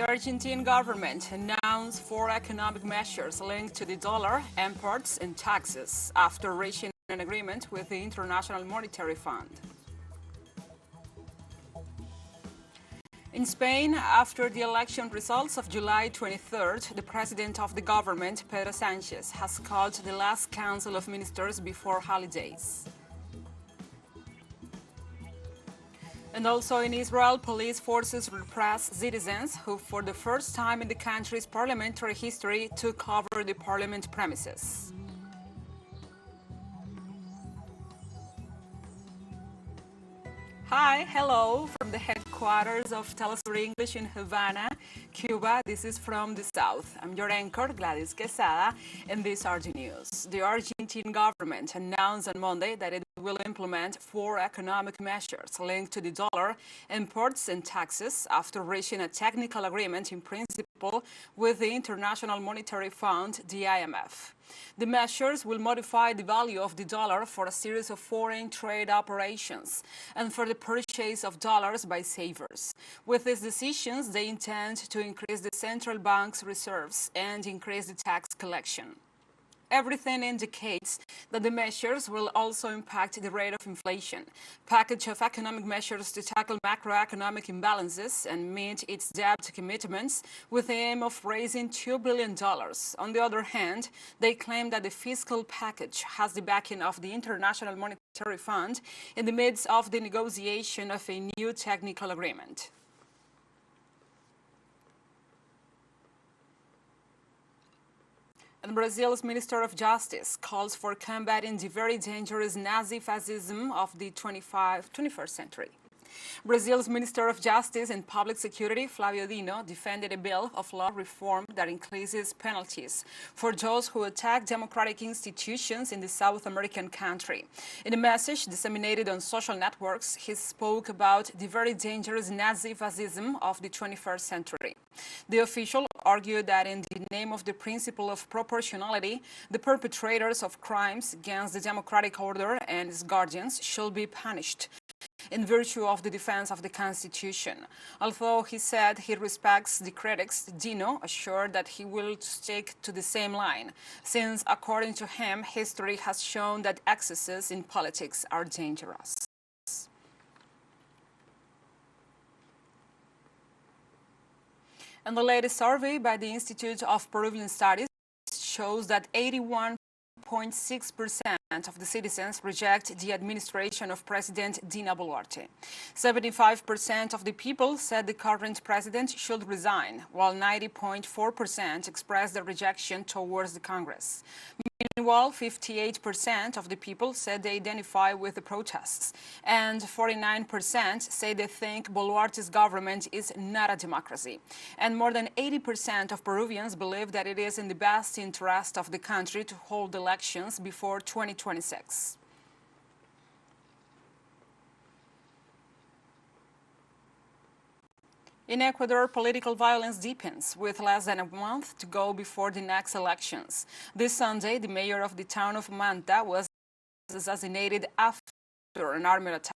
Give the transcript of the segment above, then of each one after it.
The Argentine government announced 4 economic measures linked to the dollar, imports, and taxes after reaching an agreement with the International Monetary Fund. In Spain, after the election results of July 23rd, the president of the government, Pedro Sánchez, has called the last Council of Ministers before holidays. And also in Israel, police forces repress citizens who, for the first time in the country's parliamentary history, took over the parliament premises. Hi, hello from the headquarters of TeleSUR English in Havana, Cuba. This is from the south. I'm your anchor, Gladys Quesada, and these are the news. The Argentine government announced on Monday that it will implement 4 economic measures linked to the dollar, imports, and taxes after reaching a technical agreement in principle with the International Monetary Fund, the IMF. The measures will modify the value of the dollar for a series of foreign trade operations and for the purchase of dollars by savers. With these decisions, they intend to increase the central bank's reserves and increase the tax collection. Everything indicates that the measures will also impact the rate of inflation. Package of economic measures to tackle macroeconomic imbalances and meet its debt commitments with the aim of raising $2 billion. On the other hand, they claim that the fiscal package has the backing of the International Monetary Fund in the midst of the negotiation of a new technical agreement. And Brazil's Minister of Justice calls for combating the very dangerous Nazi fascism of the 21st century. Brazil's Minister of Justice and Public Security, Flávio Dino, defended a bill of law reform that increases penalties for those who attack democratic institutions in the South American country. In a message disseminated on social networks, he spoke about the very dangerous Nazi fascism of the 21st century. The official argued that in the name of the principle of proportionality, the perpetrators of crimes against the democratic order and its guardians should be punished in virtue of the defense of the Constitution. Although he said he respects the critics, Dino assured that he will stick to the same line, since, according to him, history has shown that excesses in politics are dangerous. And the latest survey by the Institute of Peruvian Studies shows that 81.6% of the citizens reject the administration of President Dina Boluarte. 75% of the people said the current president should resign, while 90.4% expressed their rejection towards the Congress. Meanwhile, 58% of the people said they identify with the protests, and 49% say they think Boluarte's government is not a democracy. And more than 80% of Peruvians believe that it is in the best interest of the country to hold elections before 2026. In Ecuador, political violence deepens, with less than a month to go before the next elections. This Sunday, the mayor of the town of Manta was assassinated after an armed attack.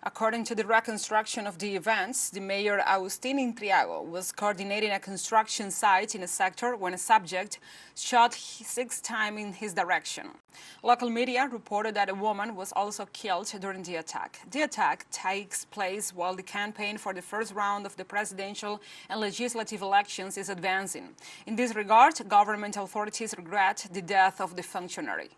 According to the reconstruction of the events, the mayor, Agustin Intriago, was coordinating a construction site in a sector when a subject shot 6 times in his direction. Local media reported that a woman was also killed during the attack. The attack takes place while the campaign for the first round of the presidential and legislative elections is advancing. In this regard, government authorities regret the death of the functionary.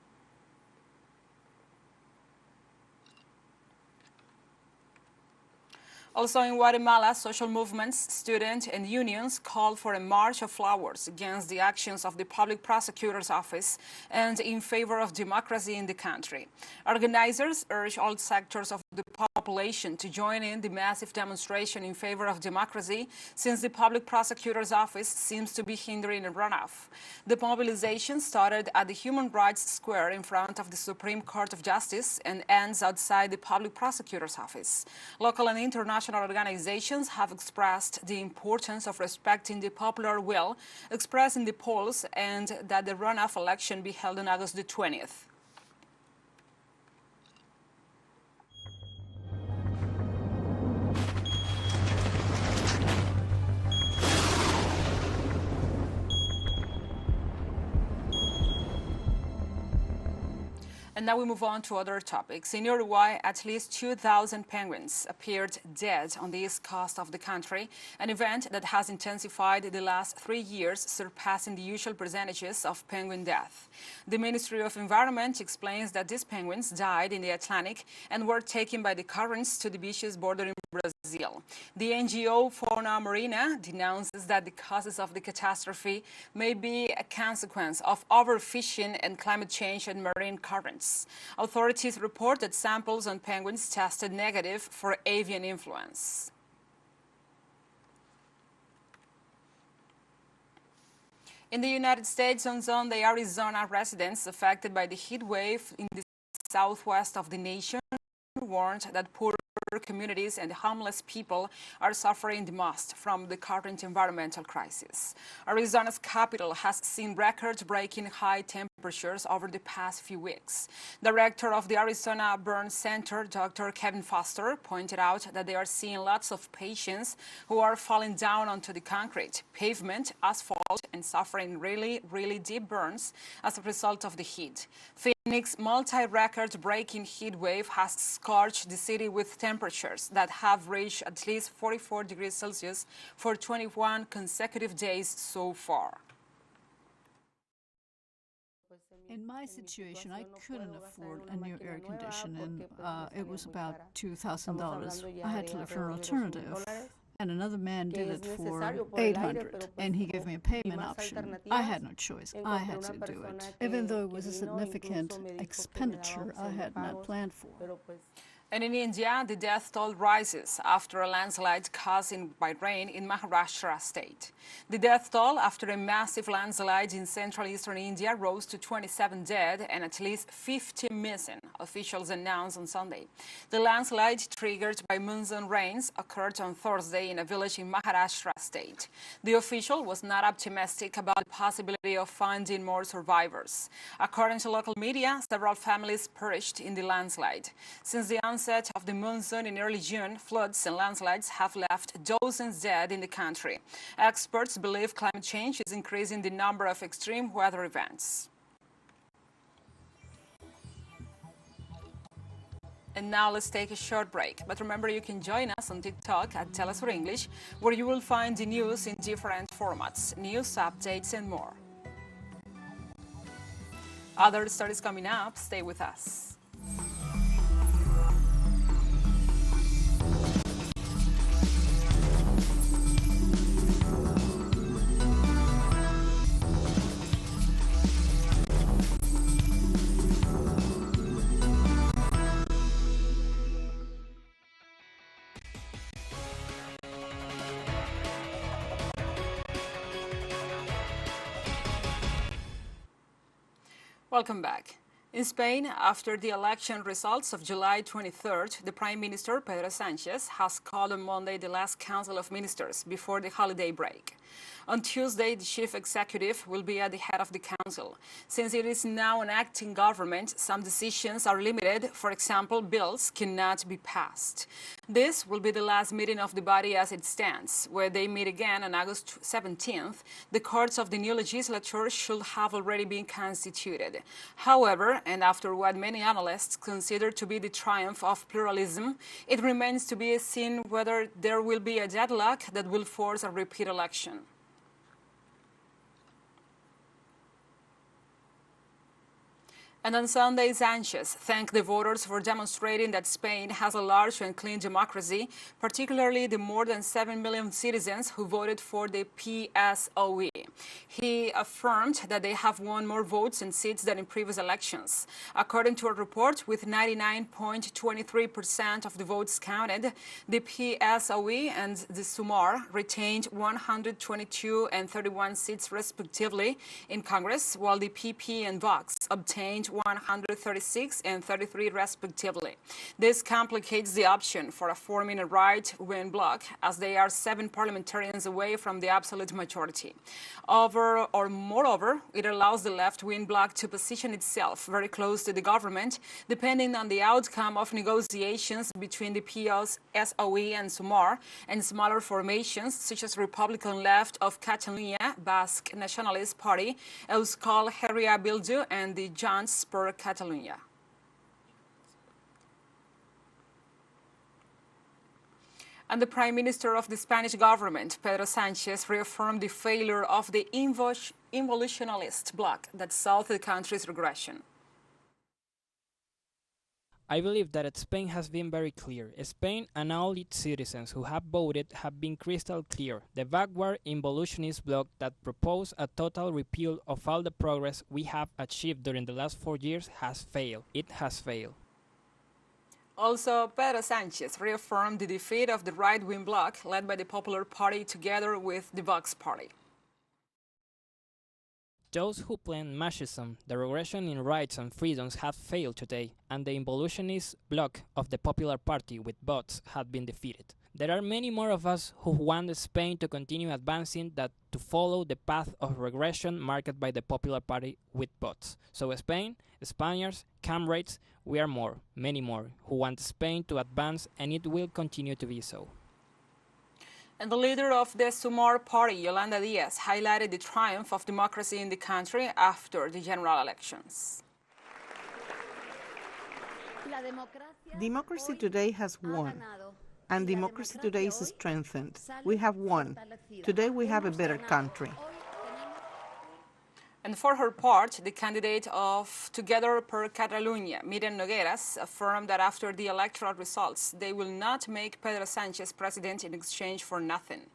Also in Guatemala, social movements, students, and unions called for a march of flowers against the actions of the public prosecutor's office and in favor of democracy in the country. Organizers urge all sectors of the population to join in the massive demonstration in favor of democracy, since the public prosecutor's office seems to be hindering a runoff. The mobilization started at the Human Rights Square in front of the Supreme Court of Justice and ends outside the public prosecutor's office. Local and international organizations have expressed the importance of respecting the popular will expressed in the polls and that the runoff election be held on August the 20th. And now we move on to other topics. In Uruguay, at least 2,000 penguins appeared dead on the east coast of the country, an event that has intensified the last 3 years, surpassing the usual percentages of penguin death. The Ministry of Environment explains that these penguins died in the Atlantic and were taken by the currents to the beaches bordering Brazil. The NGO Fauna Marina denounces that the causes of the catastrophe may be a consequence of overfishing and climate change and marine currents. Authorities report that samples on penguins tested negative for avian influenza. In the United States, on Sunday, Arizona residents affected by the heat wave in the southwest of the nation warned that poor communities and homeless people are suffering the most from the current environmental crisis. Arizona's capital has seen record-breaking high temperatures over the past few weeks. Director of the Arizona Burn Center, Dr. Kevin Foster, pointed out that they are seeing lots of patients who are falling down onto the concrete, pavement, asphalt, and suffering really deep burns as a result of the heat. Phoenix's multi-record-breaking heat wave has scorched the city with temperatures that have reached at least 44 degrees Celsius for 21 consecutive days so far. In my situation, I couldn't afford a new air conditioner, and it was about $2,000. I had to look for an alternative. And another man did it for $800, and he gave me a payment option. I had no choice. I had to do it, even though it was a significant expenditure I had not planned for. And in India, the death toll rises after a landslide caused by rain in Maharashtra state. The death toll after a massive landslide in central eastern India rose to 27 dead and at least 50 missing, officials announced on Sunday. The landslide, triggered by monsoon rains, occurred on Thursday in a village in Maharashtra state. The official was not optimistic about the possibility of finding more survivors. According to local media, several families perished in the landslide. Since the onset of the monsoon in early June, floods and landslides have left dozens dead in the country. Experts believe climate change is increasing the number of extreme weather events. And now let's take a short break. But remember, you can join us on TikTok at TeleSUR English, where you will find the news in different formats, news, updates, and more. Other stories coming up. Stay with us. Welcome back. In Spain, after the election results of July 23rd, the Prime Minister, Pedro Sánchez, has called on Monday the last Council of Ministers before the holiday break. On Tuesday, the chief executive will be at the head of the council. Since it is now an acting government, some decisions are limited. For example, bills cannot be passed. This will be the last meeting of the body as it stands. Where they meet again on August 17th, the courts of the new legislature should have already been constituted. However, and after what many analysts consider to be the triumph of pluralism, it remains to be seen whether there will be a deadlock that will force a repeat election. And on Sunday, Sánchez thanked the voters for demonstrating that Spain has a large and clean democracy, particularly the more than 7 million citizens who voted for the PSOE. He affirmed that they have won more votes and seats than in previous elections. According to a report, with 99.23% of the votes counted, the PSOE and the Sumar retained 122 and 31 seats respectively in Congress, while the PP and Vox obtained 136 and 33 respectively. This complicates the option for forming a right-wing bloc, as they are 7 parliamentarians away from the absolute majority. Moreover, it allows the left-wing bloc to position itself very close to the government, depending on the outcome of negotiations between the PSOE and Sumar and smaller formations such as Republican Left of Catalonia, Basque Nationalist Party, Euskal Herria Bildu, and the Junts per Catalunya. And the Prime Minister of the Spanish government, Pedro Sánchez, reaffirmed the failure of the involutionalist bloc that sought the country's regression. I believe that Spain has been very clear. Spain and all its citizens who have voted have been crystal clear. The backward involutionist bloc that proposed a total repeal of all the progress we have achieved during the last 4 years has failed. It has failed. Also, Pedro Sánchez reaffirmed the defeat of the right-wing bloc led by the Popular Party together with the Vox Party. Those who plan fascism, the regression in rights and freedoms have failed today, and the involutionist bloc of the Popular Party with votes had been defeated. There are many more of us who want Spain to continue advancing than to follow the path of regression marked by the Popular Party with votes. So Spain, Spaniards, comrades, we are more, many more, who want Spain to advance, and it will continue to be so. And the leader of the Sumar party, Yolanda Díaz, highlighted the triumph of democracy in the country after the general elections. Democracy today has won, and democracy today is strengthened. We have won. Today we have a better country. And for her part, the candidate of Together per Catalunya, Miren Nogueras, affirmed that after the electoral results, they will not make Pedro Sánchez president in exchange for nothing.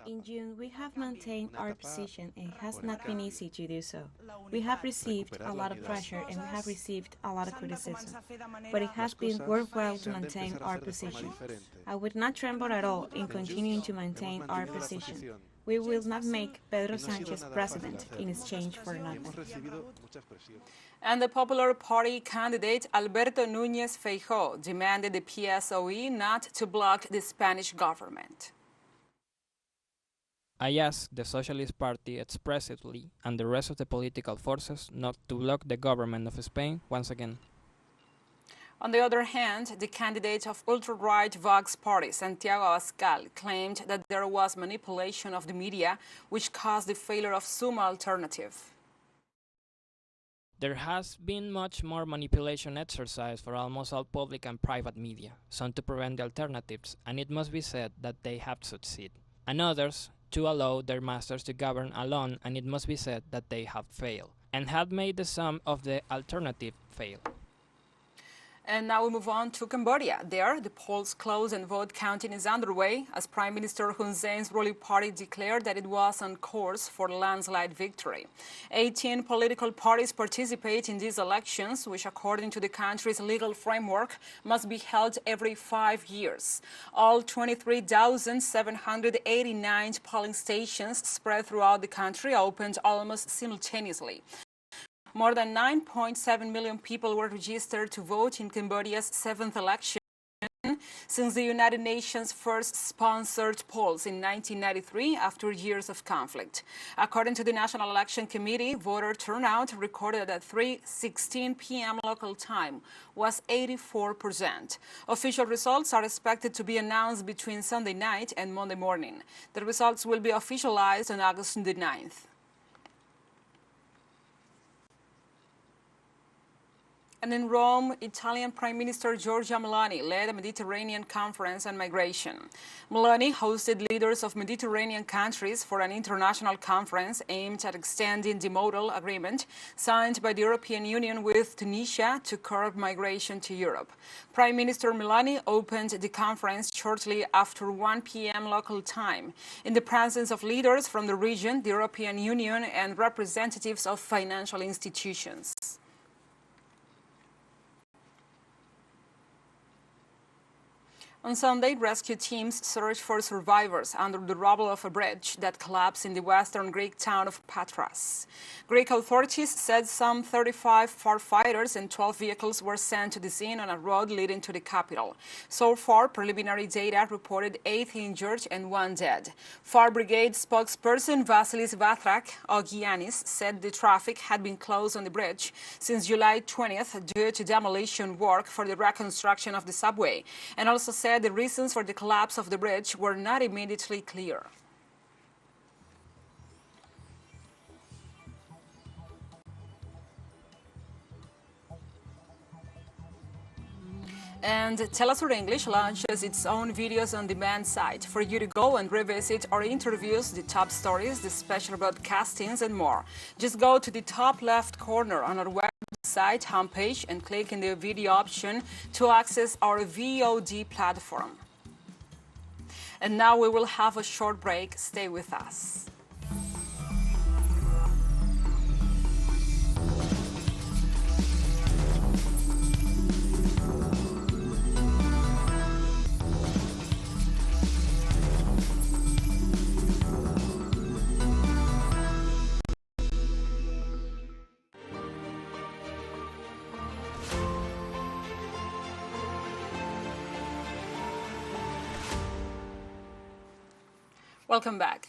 In June, we have maintained our position, and it has not been easy to do so. We have received a lot of pressure and we have received a lot of criticism, but it has been worthwhile to maintain our position. I would not tremble at all in continuing to maintain our position. We will not make Pedro Sánchez president in exchange for nothing. And the Popular Party candidate Alberto Núñez Feijóo demanded the PSOE not to block the Spanish government. I ask the Socialist Party expressly and the rest of the political forces not to block the government of Spain once again. On the other hand, the candidate of ultra-right Vox Party, Santiago Abascal, claimed that there was manipulation of the media, which caused the failure of Suma alternative. There has been much more manipulation exercised for almost all public and private media, some to prevent the alternatives, and it must be said that they have succeeded, and others to allow their masters to govern alone, and it must be said that they have failed, and have made the sum of the alternative fail. And now we move on to Cambodia. There, the polls closed and vote counting is underway as Prime Minister Hun Sen's ruling party declared that it was on course for a landslide victory. 18 political parties participate in these elections, which according to the country's legal framework must be held every 5 years. All 23,789 polling stations spread throughout the country opened almost simultaneously. More than 9.7 million people were registered to vote in Cambodia's 7th election since the United Nations first sponsored polls in 1993 after years of conflict. According to the National Election Committee, voter turnout recorded at 3:16 p.m. local time was 84%. Official results are expected to be announced between Sunday night and Monday morning. The results will be officialized on August the 9th. And in Rome, Italian Prime Minister Giorgia Meloni led a Mediterranean conference on migration. Meloni hosted leaders of Mediterranean countries for an international conference aimed at extending the modal agreement signed by the European Union with Tunisia to curb migration to Europe. Prime Minister Meloni opened the conference shortly after 1 p.m. local time in the presence of leaders from the region, the European Union, and representatives of financial institutions. On Sunday, rescue teams searched for survivors under the rubble of a bridge that collapsed in the western Greek town of Patras. Greek authorities said some 35 firefighters and 12 vehicles were sent to the scene on a road leading to the capital. So far, preliminary data reported 8 injured and 1 dead. Fire Brigade spokesperson Vasilis Ogianis said the traffic had been closed on the bridge since July 20th due to demolition work for the reconstruction of the subway, and also said the reasons for the collapse of the bridge were not immediately clear. And TeleSUR English launches its own videos on demand site for you to go and revisit our interviews, the top stories, the special broadcastings, and more. Just go to the top left corner on our website homepage and click in the video option to access our VOD platform. And now we will have a short break. Stay with us. Welcome back.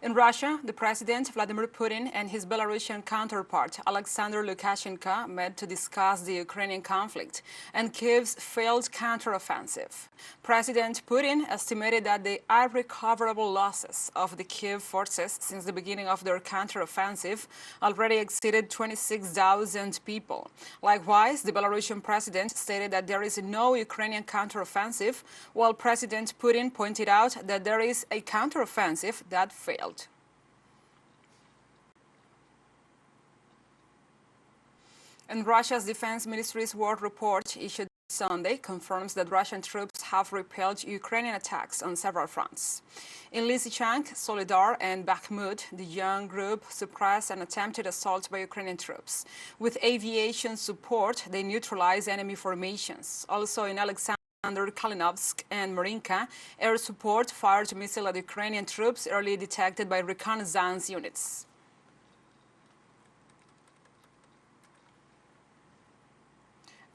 In Russia, the President Vladimir Putin and his Belarusian counterpart Alexander Lukashenko met to discuss the Ukrainian conflict and Kyiv's failed counteroffensive. President Putin estimated that the irrecoverable losses of the Kyiv forces since the beginning of their counteroffensive already exceeded 26,000 people. Likewise, the Belarusian president stated that there is no Ukrainian counteroffensive, while President Putin pointed out that there is a counteroffensive that failed. And Russia's Defense Ministry's war report issued Sunday confirms that Russian troops have repelled Ukrainian attacks on several fronts. In Lysychansk, Solidar, and Bakhmut, the young group suppressed an attempted assault by Ukrainian troops. With aviation support, they neutralized enemy formations. Also in Alexander Kalinovsk and Marinka, air support fired missiles at Ukrainian troops early detected by reconnaissance units.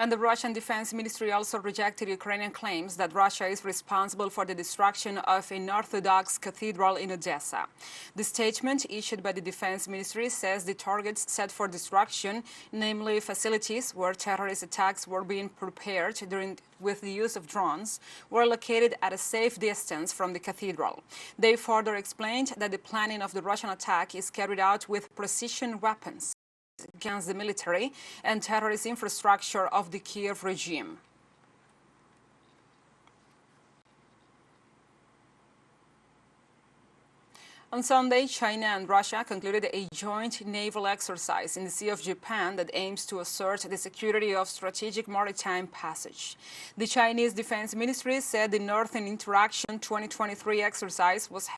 And the Russian Defense Ministry also rejected Ukrainian claims that Russia is responsible for the destruction of an Orthodox cathedral in Odessa. The statement issued by the Defense Ministry says the targets set for destruction, namely facilities where terrorist attacks were being prepared with the use of drones, were located at a safe distance from the cathedral. They further explained that the planning of the Russian attack is carried out with precision weapons against the military and terrorist infrastructure of the Kiev regime. On Sunday, China and Russia concluded a joint naval exercise in the Sea of Japan that aims to assert the security of strategic maritime passage. The Chinese Defense Ministry said the Northern Interaction 2023 exercise was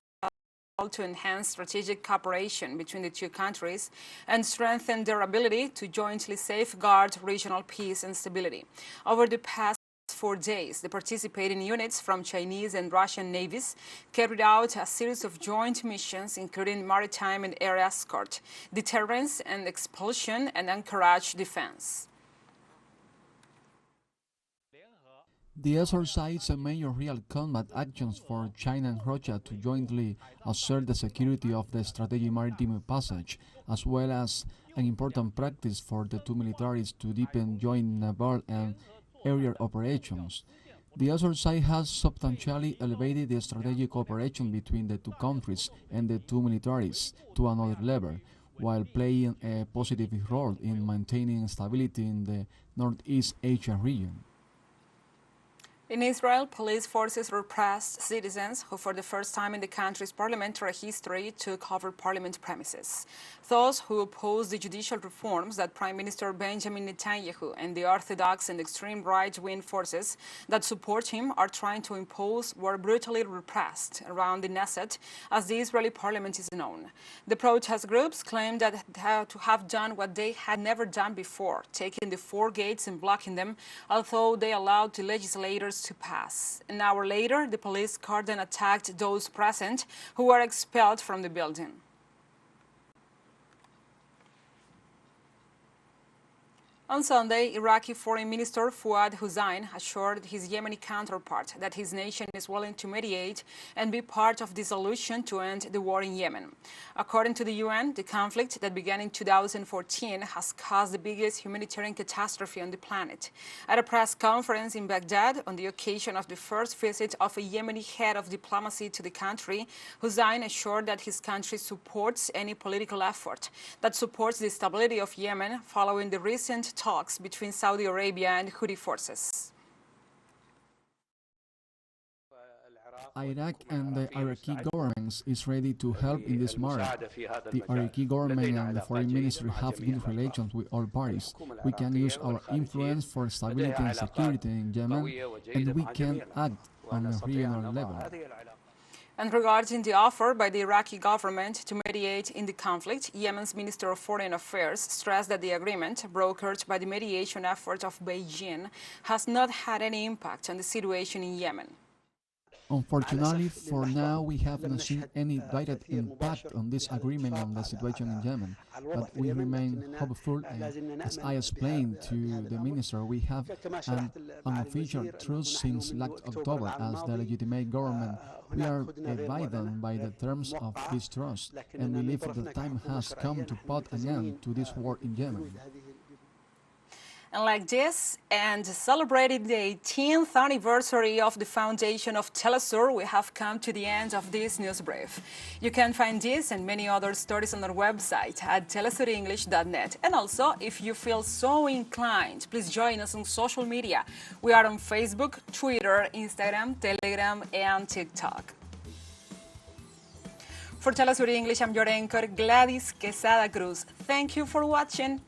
to enhance strategic cooperation between the two countries and strengthen their ability to jointly safeguard regional peace and stability. Over the past 4 days, the participating units from Chinese and Russian navies carried out a series of joint missions, including maritime and air escort, deterrence and expulsion, and anchorage defense. The exercise and major real combat actions for China and Russia to jointly assert the security of the strategic maritime passage, as well as an important practice for the two militaries to deepen joint naval and aerial operations. The exercise has substantially elevated the strategic cooperation between the two countries and the two militaries to another level, while playing a positive role in maintaining stability in the Northeast Asia region. In Israel, police forces repressed citizens who, for the first time in the country's parliamentary history, took over parliament premises. Those who oppose the judicial reforms that Prime Minister Benjamin Netanyahu and the Orthodox and extreme right-wing forces that support him are trying to impose were brutally repressed around the Knesset, as the Israeli parliament is known. The protest groups claimed that to have done what they had never done before, taking the four gates and blocking them, although they allowed the legislators to pass. An hour later, the police cordon attacked those present, who were expelled from the building. On Sunday, Iraqi Foreign Minister Fuad Hussain assured his Yemeni counterpart that his nation is willing to mediate and be part of the solution to end the war in Yemen. According to the UN, the conflict that began in 2014 has caused the biggest humanitarian catastrophe on the planet. At a press conference in Baghdad on the occasion of the first visit of a Yemeni head of diplomacy to the country, Hussain assured that his country supports any political effort that supports the stability of Yemen following the recent talks between Saudi Arabia and Houthi forces. Iraq and the Iraqi governments is ready to help in this matter. The Iraqi government and the foreign ministry have good relations with all parties. We can use our influence for stability and security in Yemen, and we can act on a regional level. And regarding the offer by the Iraqi government to mediate in the conflict, Yemen's Minister of Foreign Affairs stressed that the agreement, brokered by the mediation effort of Beijing, has not had any impact on the situation in Yemen. Unfortunately, for now, we have not seen any direct impact on this agreement on the situation in Yemen, but we remain hopeful, and as I explained to the minister, we have an unofficial truce since last October as the legitimate government. We are abiding by the terms of this truce and believe the time has come to put an end to this war in Yemen. And like this, and celebrating the 18th anniversary of the foundation of TeleSUR, we have come to the end of this news brief. You can find this and many other stories on our website at telesurenglish.net. And also, if you feel so inclined, please join us on social media. We are on Facebook, Twitter, Instagram, Telegram, and TikTok. For TeleSUR English, I'm your anchor, Gladys Quesada Cruz. Thank you for watching.